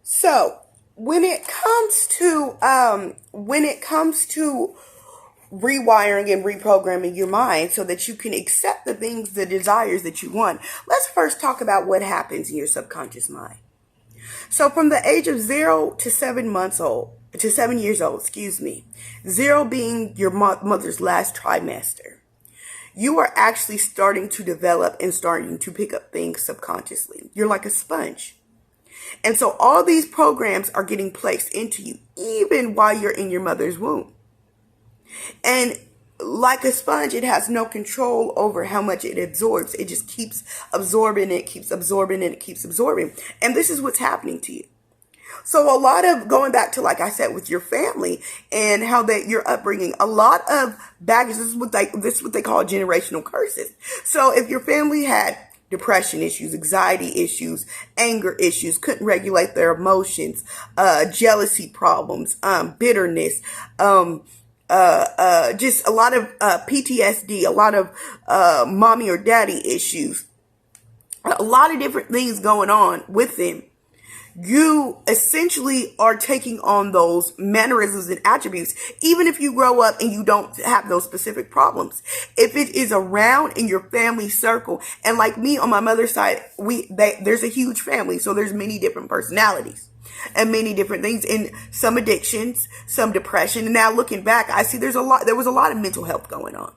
So when it comes to rewiring and reprogramming your mind so that you can accept the things, the desires that you want, let's first talk about what happens in your subconscious mind. So from the age of 0 to 7 years old, excuse me, 0 being your mother's last trimester, you are actually starting to develop and starting to pick up things subconsciously. You're like a sponge. And so all these programs are getting placed into you even while you're in your mother's womb. And like a sponge, it has no control over how much it absorbs. It just keeps absorbing it, keeps absorbing it, keeps absorbing. And this is what's happening to you. So a lot of, going back to, like I said, with your family and how your upbringing, a lot of baggage, this is what they call generational curses. So if your family had depression issues, anxiety issues, anger issues, couldn't regulate their emotions, jealousy problems, bitterness, just a lot of PTSD, a lot of mommy or daddy issues, a lot of different things going on with them. You essentially are taking on those mannerisms and attributes, even if you grow up and you don't have those specific problems. If it is around in your family circle, and like me on my mother's side, there's a huge family, so there's many different personalities and many different things, and some addictions, some depression. And now looking back, I see there was a lot of mental health going on.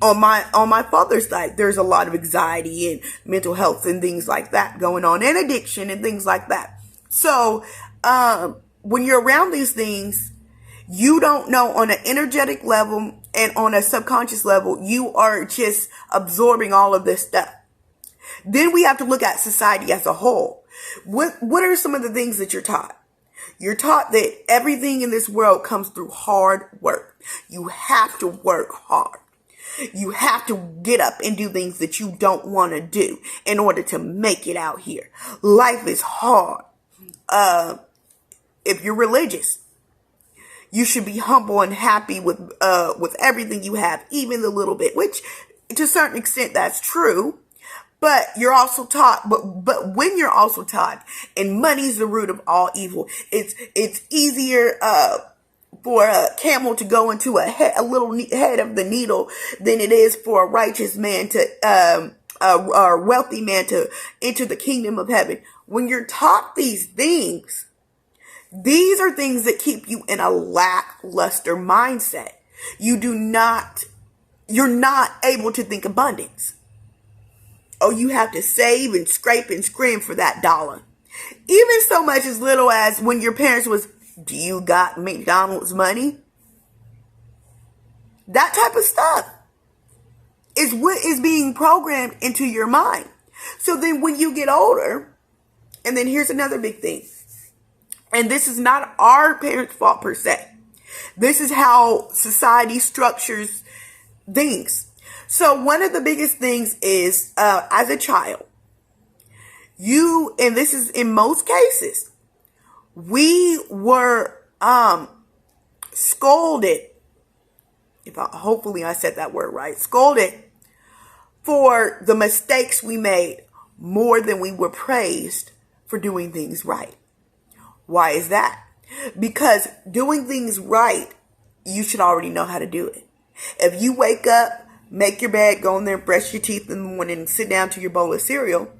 On my father's side, there's a lot of anxiety and mental health and things like that going on, and addiction and things like that. So when you're around these things, you don't know, on an energetic level and on a subconscious level, you are just absorbing all of this stuff. Then we have to look at society as a whole. What are some of the things that you're taught? You're taught that everything in this world comes through hard work. You have to work hard. You have to get up and do things that you don't want to do in order to make it out here. Life is hard. If you're religious, you should be humble and happy with everything you have, even the little bit, which to a certain extent that's true. But you're also taught, but when you're also taught, and money's the root of all evil, it's easier for a camel to go into a little head of the needle than it is for a righteous man a wealthy man to enter the kingdom of heaven. When you're taught these things, these are things that keep you in a lackluster mindset. You're not able to think abundance. Oh, you have to save and scrape and scrim for that dollar. Even so much as little as when your parents was, do you got McDonald's money? That type of stuff is what is being programmed into your mind. So then when you get older, and then here's another big thing. And this is not our parents' fault per se. This is how society structures things. So one of the biggest things is, as a child, and this is in most cases, we were scolded, hopefully I said that word right, scolded for the mistakes we made more than we were praised for doing things right. Why is that? Because doing things right, you should already know how to do it. If you wake up, make your bed, go in there and brush your teeth in the morning and sit down to your bowl of cereal,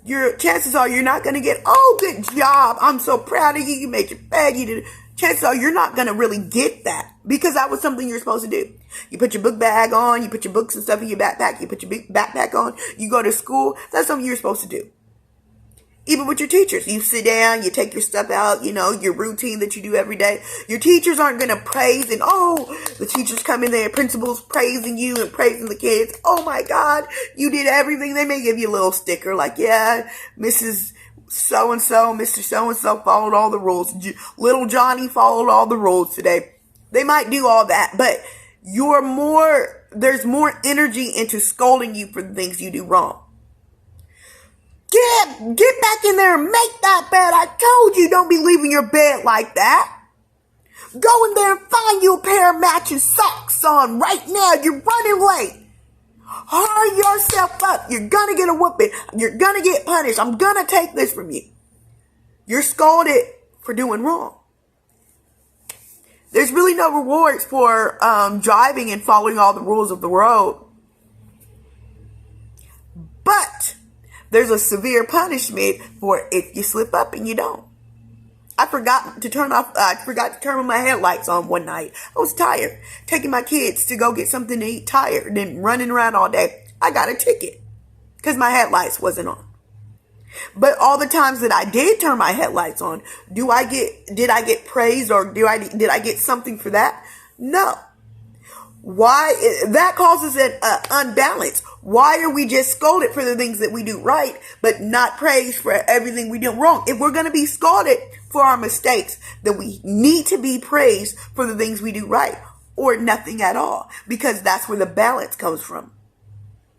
your chances are you're not going to get, oh, good job, I'm so proud of you, you made your bed, you did. Chances are you're not going to really get that, because that was something you're supposed to do. You put your book bag on, you put your books and stuff in your backpack, you put your big backpack on, you go to school. That's something you're supposed to do. Even with your teachers, you sit down, you take your stuff out, your routine that you do every day. Your teachers aren't going to praise and, the teachers come in there, principals praising you and praising the kids. Oh my God, you did everything. They may give you a little sticker like, yeah, Mrs. So-and-so, Mr. So-and-so followed all the rules. Little Johnny followed all the rules today. They might do all that, but there's more energy into scolding you for the things you do wrong. Get back in there and make that bed. I told you, don't be leaving your bed like that. Go in there and find you a pair of matching socks on right now. You're running late. Hurry yourself up. You're going to get a whooping. You're going to get punished. I'm going to take this from you. You're scolded for doing wrong. There's really no rewards for driving and following all the rules of the road. But there's a severe punishment for if you slip up and you don't. I forgot to turn my headlights on one night. I was tired. Taking my kids to go get something to eat, tired, and then running around all day. I got a ticket because my headlights wasn't on. But all the times that I did turn my headlights on, did I get praised or did I get something for that? No. Why? That causes an unbalance. Why are we just scolded for the things that we do right, but not praised for everything we do wrong? If we're going to be scolded for our mistakes, then we need to be praised for the things we do right, or nothing at all, because that's where the balance comes from.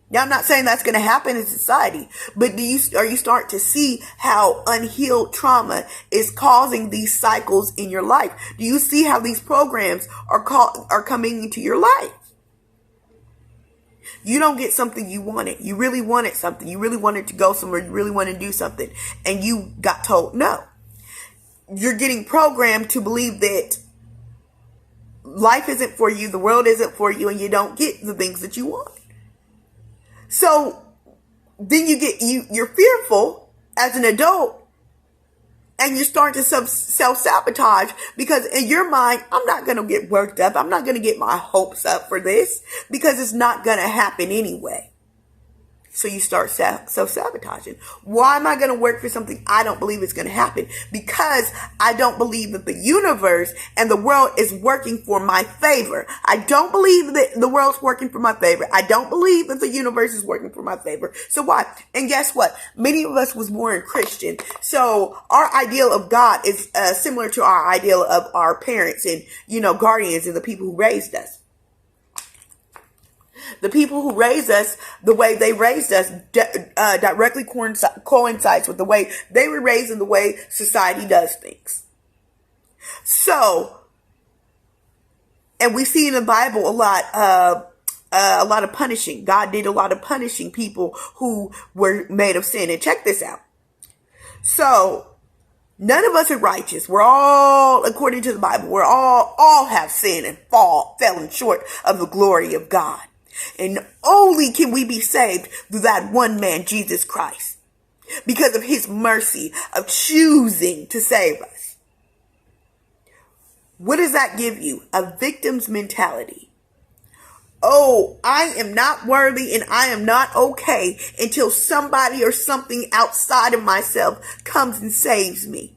Now, I'm not saying that's going to happen in society, but are you start to see how unhealed trauma is causing these cycles in your life? Do you see how these programs are coming into your life? You don't get something you wanted. You really wanted something. You really wanted to go somewhere. You really wanted to do something, and you got told no. You're getting programmed to believe that life isn't for you, the world isn't for you, and you don't get the things that you want. So then you're fearful as an adult, and you start to self-sabotage because in your mind, I'm not going to get worked up. I'm not going to get my hopes up for this because it's not going to happen anyway. So you start self-sabotaging. Why am I going to work for something I don't believe is going to happen? Because I don't believe that the universe and the world is working for my favor. I don't believe that the world's working for my favor. I don't believe that the universe is working for my favor. So why? And guess what? Many of us was born Christian. So our ideal of God is similar to our ideal of our parents and, guardians and the people who raised us. The people who raised us, the way they raised us directly coincides with the way they were raised and the way society does things. So, and we see in the Bible a lot of punishing. God did a lot of punishing people who were made of sin. And check this out. So, none of us are righteous. We're all, according to the Bible, we're all have sinned and fallen short of the glory of God. And only can we be saved through that one man, Jesus Christ, because of his mercy of choosing to save us. What does that give you? A victim's mentality. Oh, I am not worthy and I am not okay until somebody or something outside of myself comes and saves me.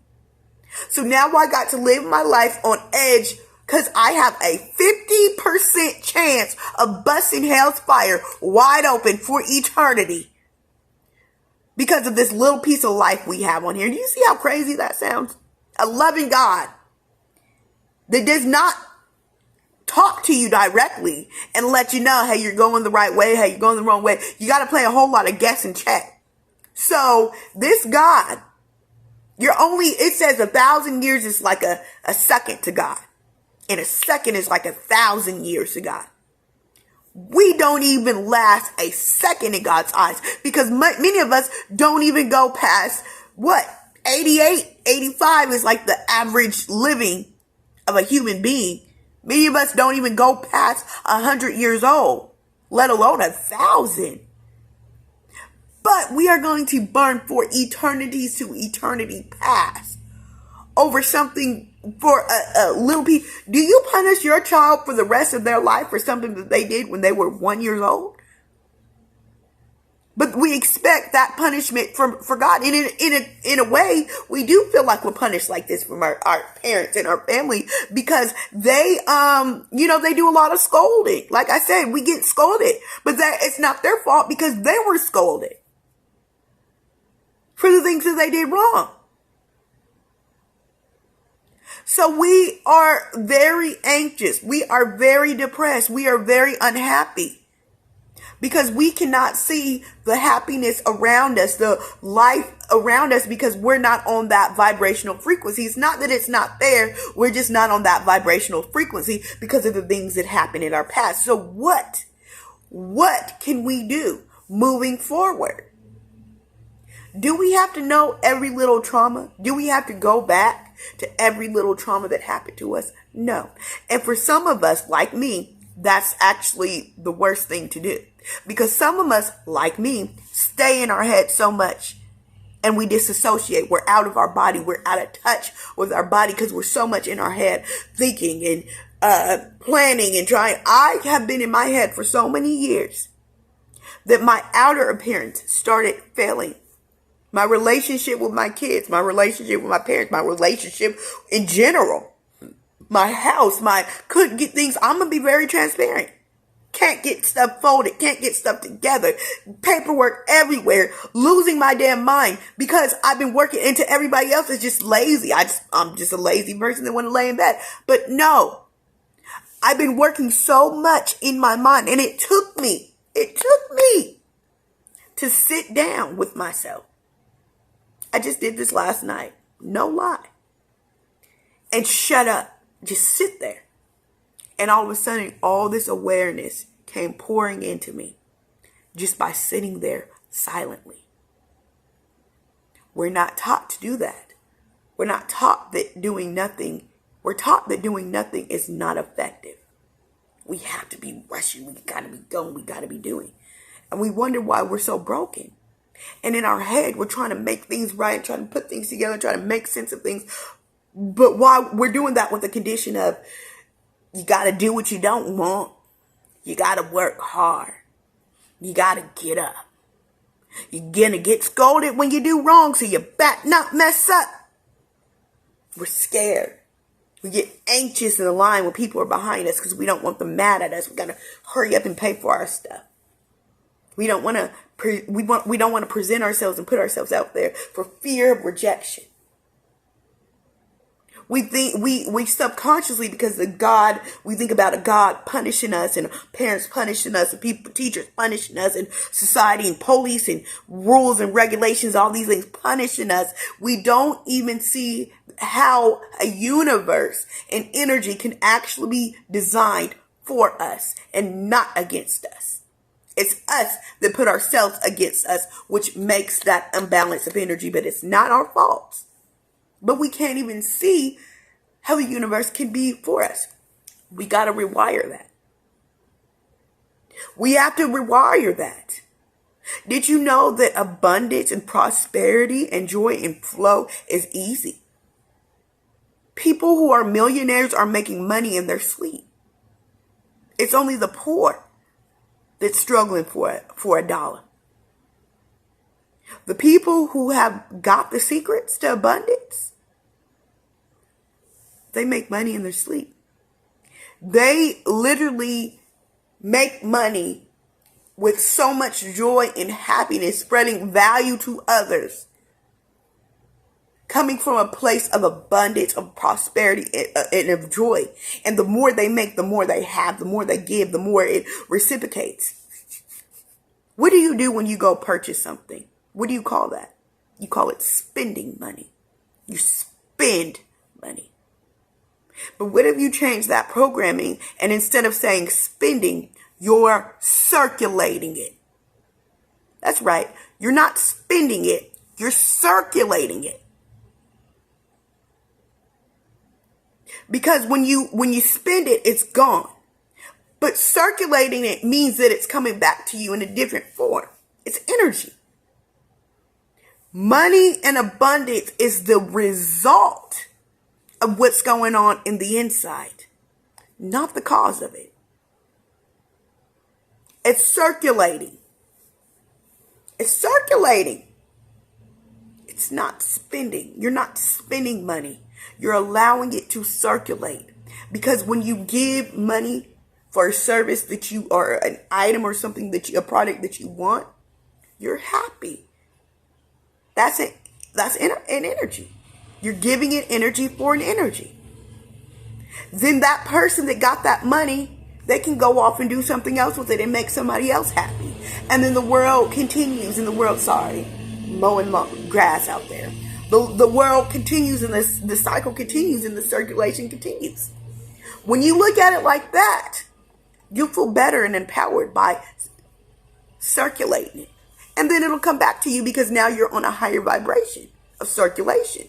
So now I got to live my life on edge because I have a 50% chance of busting hell's fire wide open for eternity because of this little piece of life we have on here. Do you see how crazy that sounds? A loving God that does not talk to you directly and let you know, hey, you're going the right way, hey, you're going the wrong way. You got to play a whole lot of guess and check. So this God, it says 1,000 years is like a second to God. And a second is like 1,000 years to God. We don't even last a second in God's eyes because many of us don't even go past 88, 85 is like the average living of a human being. Many of us don't even go past 100 years old, let alone 1,000. But we are going to burn for eternities to eternity past over something for a little piece. Do you punish your child for the rest of their life for something that they did when they were 1 year old? But we expect that punishment for God. And in a way, we do feel like we're punished like this from our parents and our family because they do a lot of scolding. Like I said, we get scolded, but it's not their fault because they were scolded for the things that they did wrong. So we are very anxious. We are very depressed. We are very unhappy Because we cannot see the happiness around us, the life around us, because we're not on that vibrational frequency. It's not that it's not there. We're just not on that vibrational frequency because of the things that happened in our past. So what can we do moving forward? Do we have to know every little trauma? Do we have to go back to every little trauma that happened to us? No. And for some of us, like me, that's actually the worst thing to do. Because some of us, like me, stay in our head so much and we disassociate. We're out of our body. We're out of touch with our body because we're so much in our head thinking and planning and trying. I have been in my head for so many years that my outer appearance started failing. My relationship with my kids, my relationship with my parents, my relationship in general, my house, couldn't get things. I'm going to be very transparent. Can't get stuff folded, can't get stuff together, paperwork everywhere, losing my damn mind because I've been working into everybody else is just lazy. I'm just a lazy person that want to lay in bed. But no, I've been working so much in my mind, and it took me to sit down with myself. I just did this last night. No lie. And shut up. Just sit there. And all of a sudden, all this awareness came pouring into me just by sitting there silently. We're not taught to do that. We're not taught that doing nothing. We're taught that doing nothing is not effective. We have to be rushing. We got to be going. We got to be doing. And we wonder why we're so broken. And in our head, we're trying to make things right, trying to put things together, trying to make sense of things. But while we're doing that with the condition of, you got to do what you don't want. You got to work hard. You got to get up. You're going to get scolded when you do wrong, so you better not mess up. We're scared. We get anxious in the line when people are behind us because we don't want them mad at us. We got to hurry up and pay for our stuff. We don't want to we don't want to present ourselves and put ourselves out there for fear of rejection. We think we subconsciously, because we think about a God punishing us and parents punishing us and teachers punishing us and society and police and rules and regulations, all these things punishing us. We don't even see how a universe and energy can actually be designed for us and not against us. It's us that put ourselves against us, which makes that imbalance of energy, but it's not our fault. But we can't even see how the universe can be for us. We got to rewire that. We have to rewire that. Did you know that abundance and prosperity and joy and flow is easy? People who are millionaires are making money in their sleep. It's only the poor that's struggling for a dollar. The people who have got the secrets to abundance, they make money in their sleep. They literally make money with so much joy and happiness, spreading value to others, coming from a place of abundance, of prosperity, and of joy. And the more they make, the more they have, the more they give, the more it reciprocates. What do you do when you go purchase something? What do you call that? You call it spending money. You spend money. But what if you change that programming, and instead of saying spending, you're circulating it? That's right. You're not spending it. You're circulating it. Because when you spend it, it's gone. But circulating it means that it's coming back to you in a different form. It's energy. Money and abundance is the result of what's going on in the inside, not the cause of it. It's circulating. It's circulating. It's not spending. You're not spending money. You're allowing it to circulate. Because when you give money for a service that you, or an item or something that you, a product that you want, you're happy. That's it. That's an energy. You're giving it energy for an energy. Then that person that got that money, they can go off and do something else with it and make somebody else happy. And then the world continues in the world, mowing grass out there. The world continues and the cycle continues and the circulation continues. When you look at it like that, you'll feel better and empowered by circulating it. And then it'll come back to you because now you're on a higher vibration of circulation.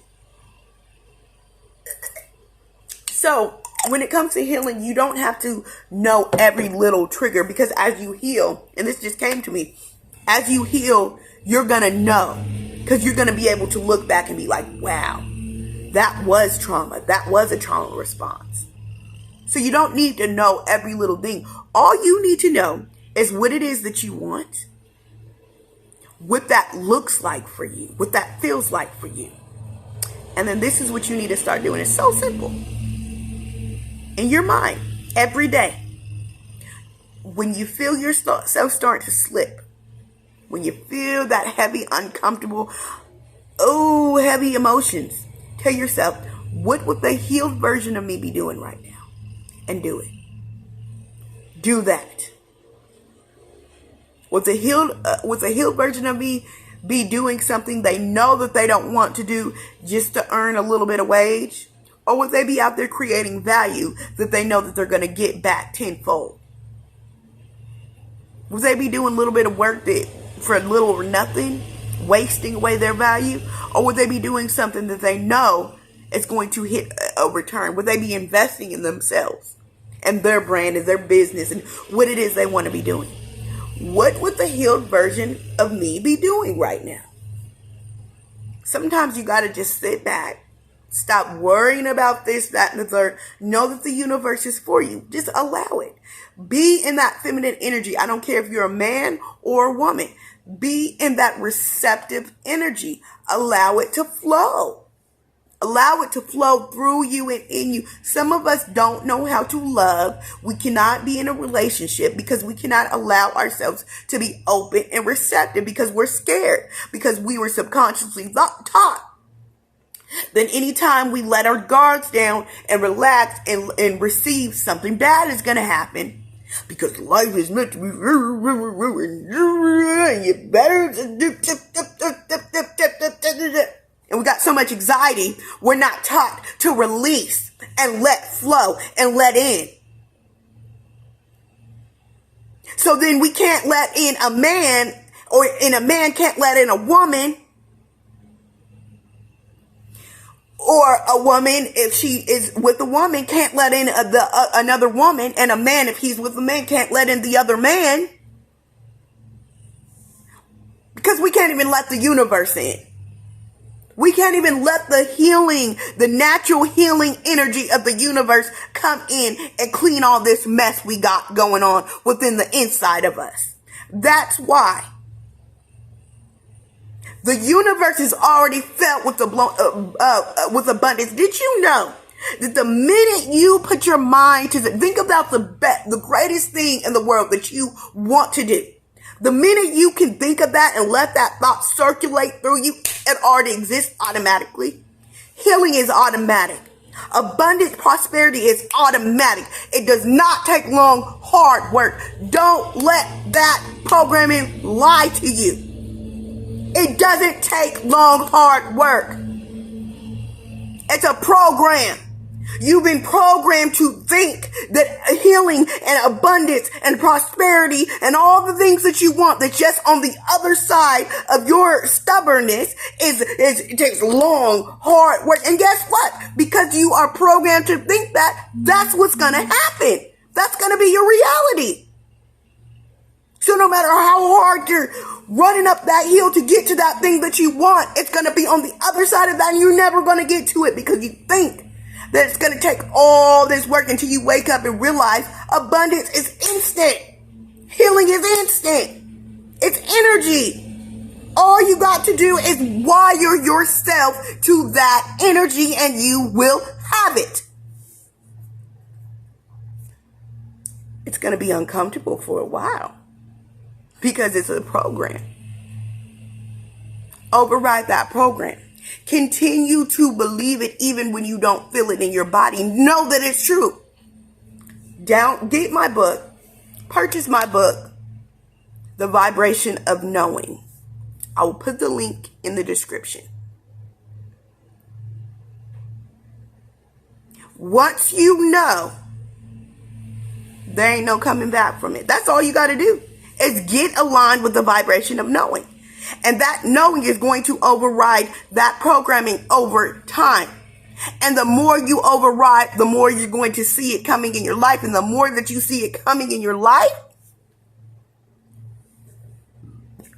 So when it comes to healing, you don't have to know every little trigger, because as you heal, and this just came to me, as you heal, you're going to know, because you're going to be able to look back and be like, wow, that was trauma. That was a trauma response. So you don't need to know every little thing. All you need to know is what it is that you want, what that looks like for you, what that feels like for you. And then this is what you need to start doing. It's so simple. In your mind, every day, when you feel yourself start to slip, when you feel that heavy, uncomfortable, heavy emotions, tell yourself, what would the healed version of me be doing right now? And do it. Do that. Would the healed version of me be doing something they know that they don't want to do just to earn a little bit of wage? Or would they be out there creating value that they know that they're going to get back tenfold? Would they be doing a little bit of work for little or nothing, wasting away their value? Or would they be doing something that they know is going to hit a return? Would they be investing in themselves and their brand and their business and what it is they want to be doing? What would the healed version of me be doing right now? Sometimes you got to just sit back. Stop worrying about this, that, and the third. Know that the universe is for you. Just allow it. Be in that feminine energy. I don't care if you're a man or a woman. Be in that receptive energy. Allow it to flow. Allow it to flow through you and in you. Some of us don't know how to love. We cannot be in a relationship because we cannot allow ourselves to be open and receptive because we're scared, because we were subconsciously taught. Then anytime we let our guards down and relax and receive, something bad is going to happen, because life is meant to be and you better and we got so much anxiety, we're not taught to release and let flow and let in. So then we can't let in a man, and a man can't let in a woman, or a woman, if she is with a woman, can't let in another woman, and a man, if he's with a man, can't let in the other man, because we can't even let the universe in. We can't even let the healing, the natural healing energy of the universe come in and clean all this mess we got going on within the inside of us. That's why the universe is already filled with with abundance. Did you know that the minute you put your mind to think about the greatest thing in the world that you want to do, the minute you can think of that and let that thought circulate through you, it already exists automatically. Healing is automatic. Abundant prosperity is automatic. It does not take long, hard work. Don't let that programming lie to you. It doesn't take long, hard work. It's a program. You've been programmed to think that healing and abundance and prosperity and all the things that you want, that's just on the other side of your stubbornness, it takes long, hard work. And guess what? Because you are programmed to think that, that's what's going to happen. That's going to be your reality. So no matter how hard you're running up that hill to get to that thing that you want, it's going to be on the other side of that, and you're never going to get to it because you think that it's going to take all this work until you wake up and realize abundance is instant. Healing is instant. It's energy. All you got to do is wire yourself to that energy and you will have it. It's going to be uncomfortable for a while because it's a program. Override that program. Continue to believe it even when you don't feel it in your body. Know that it's true. Get my book. Purchase my book, The Vibration of Knowing. I will put the link in the description. Once you know, there ain't no coming back from it. That's all you got to do is get aligned with the vibration of knowing. And that knowing is going to override that programming over time. And the more you override, the more you're going to see it coming in your life. And the more that you see it coming in your life,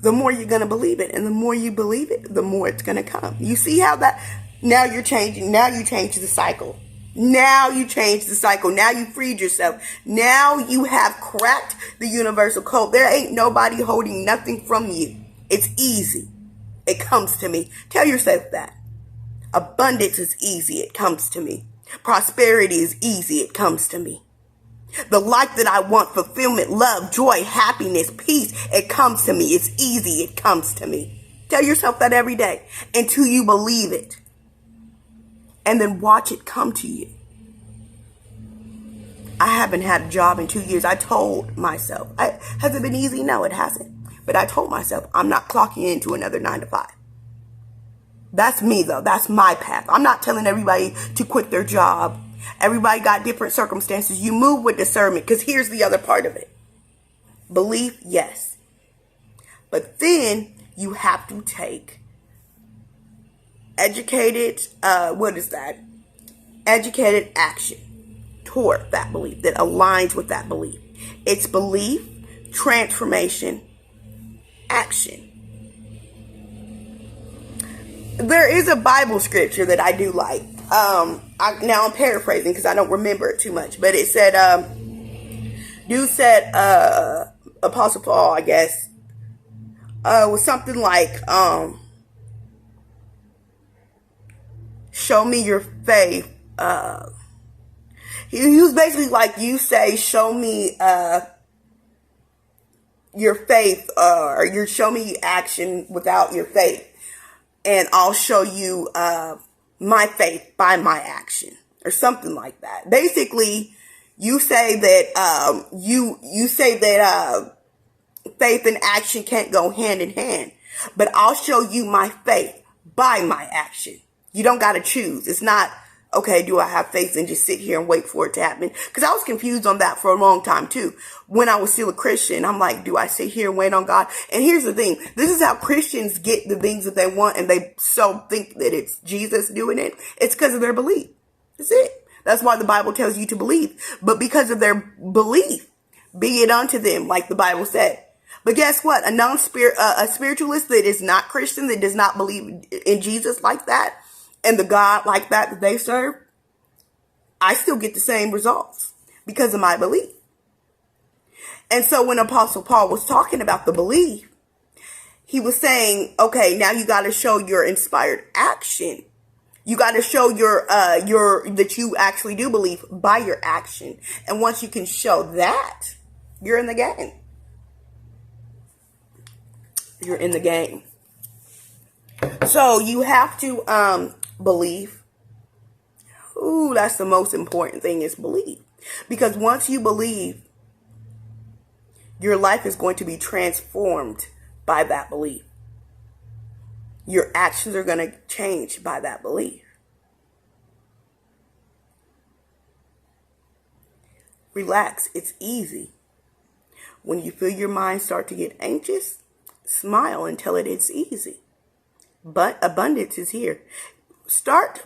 the more you're going to believe it. And the more you believe it, the more it's going to come. You see how that, now you're changing. Now you change the cycle. Now you change the cycle. Now you freed yourself. Now you have cracked the universal code. There ain't nobody holding nothing from you. It's easy. It comes to me. Tell yourself that. Abundance is easy. It comes to me. Prosperity is easy. It comes to me. The life that I want, fulfillment, love, joy, happiness, peace, it comes to me. It's easy. It comes to me. Tell yourself that every day until you believe it. And then watch it come to you. I haven't had a job in 2 years. I told myself. Has it been easy? No, it hasn't. But I told myself I'm not clocking into another 9 to 5. That's me, though. That's my path. I'm not telling everybody to quit their job. Everybody got different circumstances. You move with discernment, because here's the other part of it. Belief, yes. But then you have to take educated action toward that belief, that aligns with that belief. It's belief, transformation, action. There is a Bible scripture that I do like. Now I'm paraphrasing because I don't remember it too much, but it said, Apostle Paul, I guess, was something like, show me your faith. He was basically like, you say, show me your faith, or you show me action without your faith, and I'll show you my faith by my action, or something like that. Basically, you say that you say that faith and action can't go hand in hand, but I'll show you my faith by my action. You don't got to choose. It's not, okay, do I have faith and just sit here and wait for it to happen? Because I was confused on that for a long time too. When I was still a Christian, I'm like, do I sit here and wait on God? And here's the thing. This is how Christians get the things that they want, and they so think that it's Jesus doing it. It's because of their belief. That's it. That's why the Bible tells you to believe. But because of their belief, be it unto them, like the Bible said. But guess what? A spiritualist that is not Christian, that does not believe in Jesus like that, and the God like that they serve, I still get the same results because of my belief. And so when Apostle Paul was talking about the belief, he was saying, okay, now you got to show your inspired action. You got to show that you actually do believe by your action. And once you can show that, you're in the game. You're in the game. So you have to believe. Ooh, that's the most important thing, is believe. Because once you believe, your life is going to be transformed by that belief. Your actions are going to change by that belief. Relax. It's easy. When you feel your mind start to get anxious, smile and tell it it's easy. But abundance is here. Start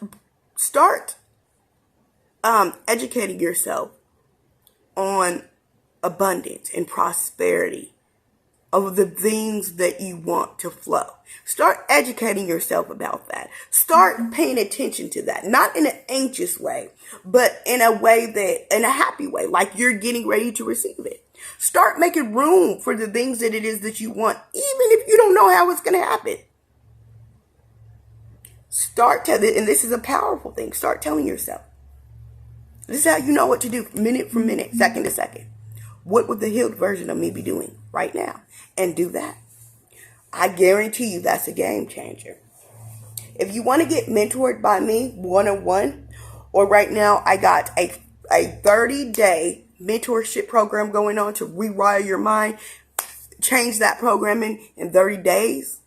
educating yourself on abundance and prosperity of the things that you want to flow. Start educating yourself about that. Start paying attention to that. Not in an anxious way, but in a way in a happy way, like you're getting ready to receive it. Start making room for the things that it is that you want, even if you don't know how it's going to happen. And this is a powerful thing. Start telling yourself. This is how you know what to do, minute for minute, second to second. What would the healed version of me be doing right now? And do that. I guarantee you that's a game changer. If you want to get mentored by me one-on-one, or right now I got a 30-day mentorship program going on to rewire your mind, change that programming in 30 days.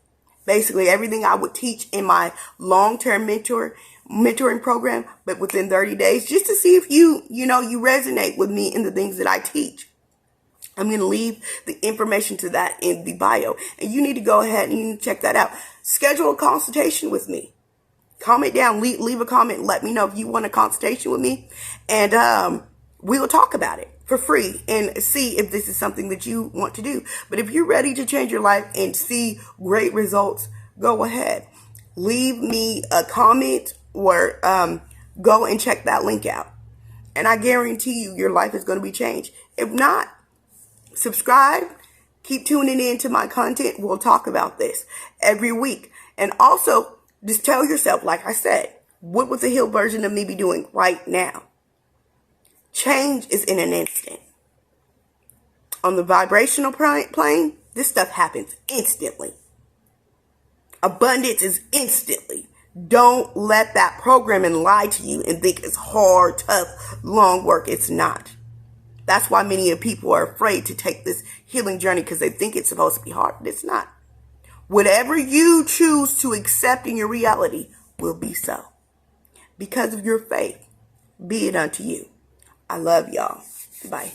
Basically everything I would teach in my long-term mentoring program, but within 30 days, just to see if you resonate with me in the things that I teach. I'm going to leave the information to that in the bio, and you need to go ahead and you need to check that out. Schedule a consultation with me. Comment down, leave a comment, let me know if you want a consultation with me, and we will talk about it for free and see if this is something that you want to do. But if you're ready to change your life and see great results, go ahead. Leave me a comment or go and check that link out. And I guarantee you your life is going to be changed. If not, subscribe. Keep tuning in to my content. We'll talk about this every week. And also, just tell yourself, like I said, what would the healed version of me be doing right now? Change is in an instant. On the vibrational plane, this stuff happens instantly. Abundance is instantly. Don't let that programming lie to you and think it's hard, tough, long work. It's not. That's why many people are afraid to take this healing journey, because they think it's supposed to be hard. It's not. Whatever you choose to accept in your reality will be so. Because of your faith, be it unto you. I love y'all. Bye.